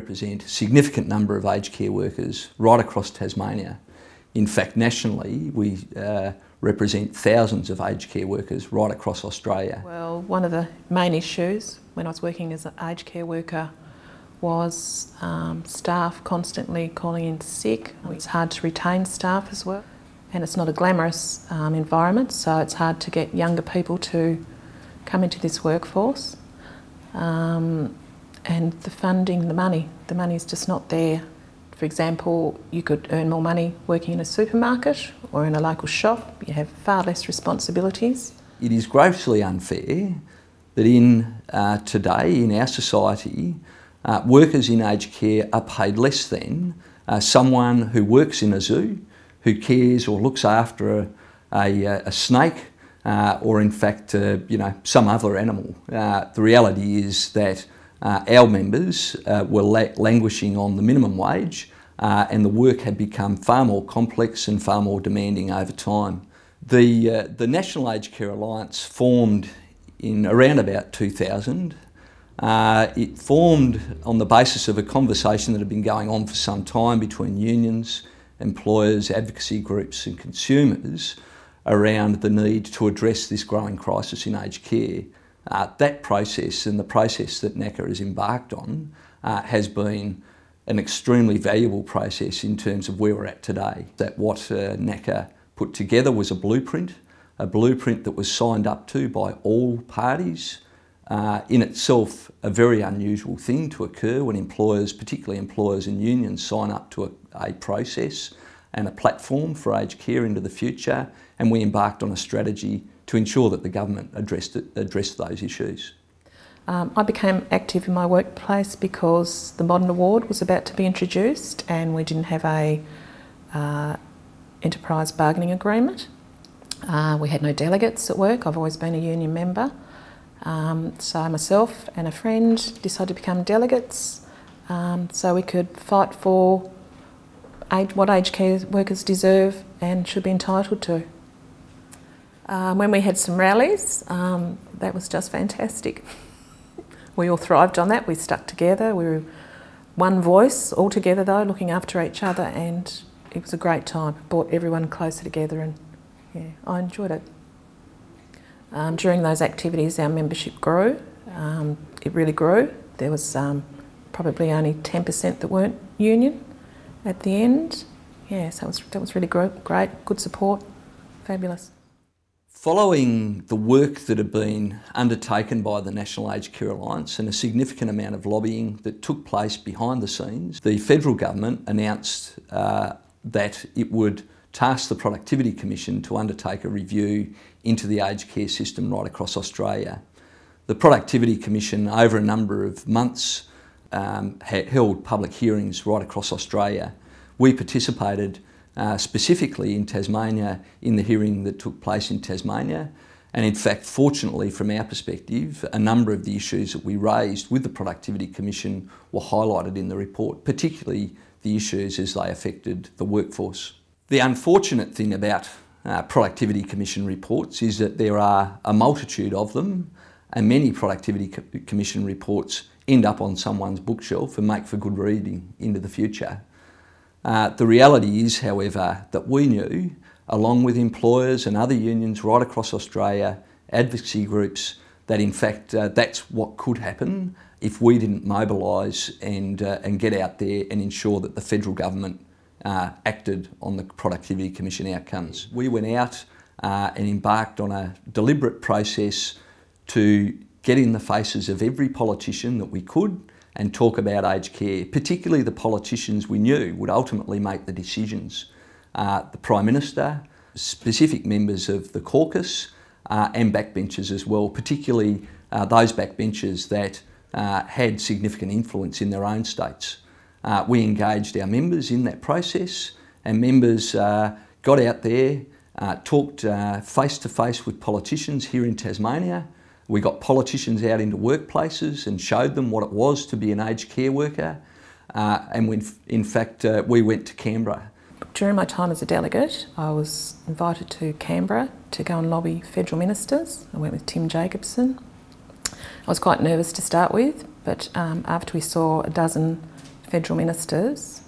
represent a significant number of aged care workers right across Tasmania. In fact, nationally, we represent thousands of aged care workers right across Australia. Well, one of the main issues when I was working as an aged care worker was staff constantly calling in sick. It's hard to retain staff as well, and it's not a glamorous environment, so it's hard to get younger people to come into this workforce. And the funding, the money is just not there. For example, you could earn more money working in a supermarket or in a local shop. You have far less responsibilities. It is grossly unfair that today in our society, workers in aged care are paid less than someone who works in a zoo, who cares or looks after a snake, or in fact, some other animal. The reality is that our members were languishing on the minimum wage, and the work had become far more complex and far more demanding over time. The National Aged Care Alliance formed in around about 2000. It formed on the basis of a conversation that had been going on for some time between unions, employers, advocacy groups and consumers around the need to address this growing crisis in aged care. That process and the process that NACA has embarked on has been an extremely valuable process in terms of where we're at today. That what NACA put together was a blueprint that was signed up to by all parties. In itself, a very unusual thing to occur when employers, particularly employers and unions, sign up to a process and a platform for aged care into the future, and we embarked on a strategy to ensure that the government addressed those issues. I became active in my workplace because the Modern Award was about to be introduced and we didn't have a enterprise bargaining agreement. We had no delegates at work. I've always been a union member. So myself and a friend decided to become delegates so we could fight for what aged care workers deserve and should be entitled to. When we had some rallies, that was just fantastic. We all thrived on that. We stuck together. We were one voice all together though, looking after each other, and it was a great time. It brought everyone closer together, and yeah, I enjoyed it. During those activities, our membership grew. It really grew. There was probably only 10% that weren't union at the end. Yeah, so that was really great, good support, fabulous. Following the work that had been undertaken by the National Aged Care Alliance and a significant amount of lobbying that took place behind the scenes, the federal government announced that it would task the Productivity Commission to undertake a review into the aged care system right across Australia. The Productivity Commission, over a number of months, held public hearings right across Australia. We participated specifically in Tasmania in the hearing that took place in Tasmania, and in fact, fortunately from our perspective, a number of the issues that we raised with the Productivity Commission were highlighted in the report, particularly the issues as they affected the workforce. The unfortunate thing about Productivity Commission reports is that there are a multitude of them, and many Productivity Commission reports end up on someone's bookshelf and make for good reading into the future. The reality is, however, that we knew, along with employers and other unions right across Australia, advocacy groups, that in fact that's what could happen if we didn't mobilise and get out there and ensure that the federal government acted on the Productivity Commission outcomes. We went out and embarked on a deliberate process to get in the faces of every politician that we could and talk about aged care, particularly the politicians we knew would ultimately make the decisions. The Prime Minister, specific members of the caucus and backbenchers as well, particularly those backbenchers that had significant influence in their own states. We engaged our members in that process, and members got out there, talked face to face with politicians here in Tasmania. We got politicians out into workplaces and showed them what it was to be an aged care worker. In fact, we went to Canberra. During my time as a delegate, I was invited to Canberra to go and lobby federal ministers. I went with Tim Jacobson. I was quite nervous to start with, but after we saw a dozen federal ministers,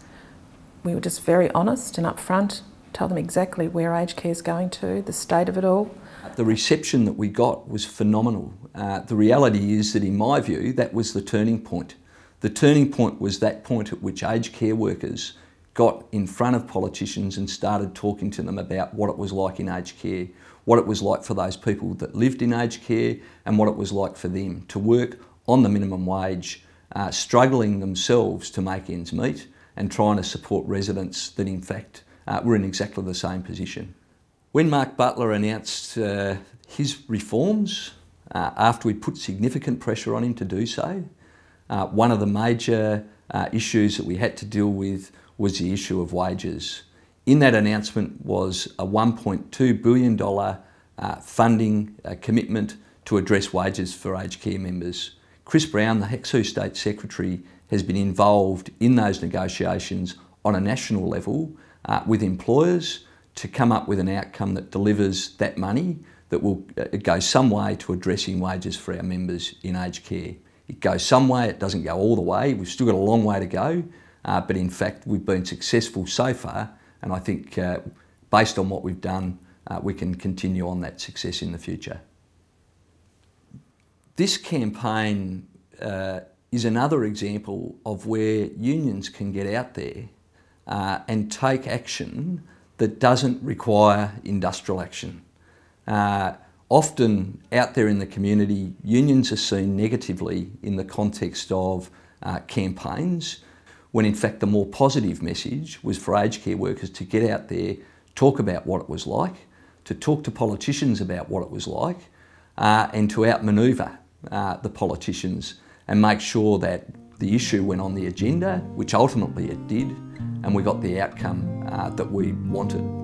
we were just very honest and upfront, told them exactly where aged care is going to, the state of it all. The reception that we got was phenomenal. The reality is that, in my view, that was the turning point. The turning point was that point at which aged care workers got in front of politicians and started talking to them about what it was like in aged care, what it was like for those people that lived in aged care, and what it was like for them to work on the minimum wage, struggling themselves to make ends meet and trying to support residents that in fact were in exactly the same position. When Mark Butler announced his reforms, after we put significant pressure on him to do so, one of the major issues that we had to deal with was the issue of wages. In that announcement was a $1.2 billion funding commitment to address wages for aged care members. Chris Brown, the HACSU State Secretary, has been involved in those negotiations on a national level with employers to come up with an outcome that delivers that money that will go some way to addressing wages for our members in aged care. It goes some way, it doesn't go all the way, we've still got a long way to go, but in fact we've been successful so far, and I think based on what we've done, we can continue on that success in the future. This campaign is another example of where unions can get out there and take action that doesn't require industrial action. Often out there in the community, unions are seen negatively in the context of campaigns, when in fact the more positive message was for aged care workers to get out there, talk about what it was like, to talk to politicians about what it was like, and to outmanoeuvre the politicians and make sure that the issue went on the agenda, which ultimately it did, and we got the outcome that we wanted.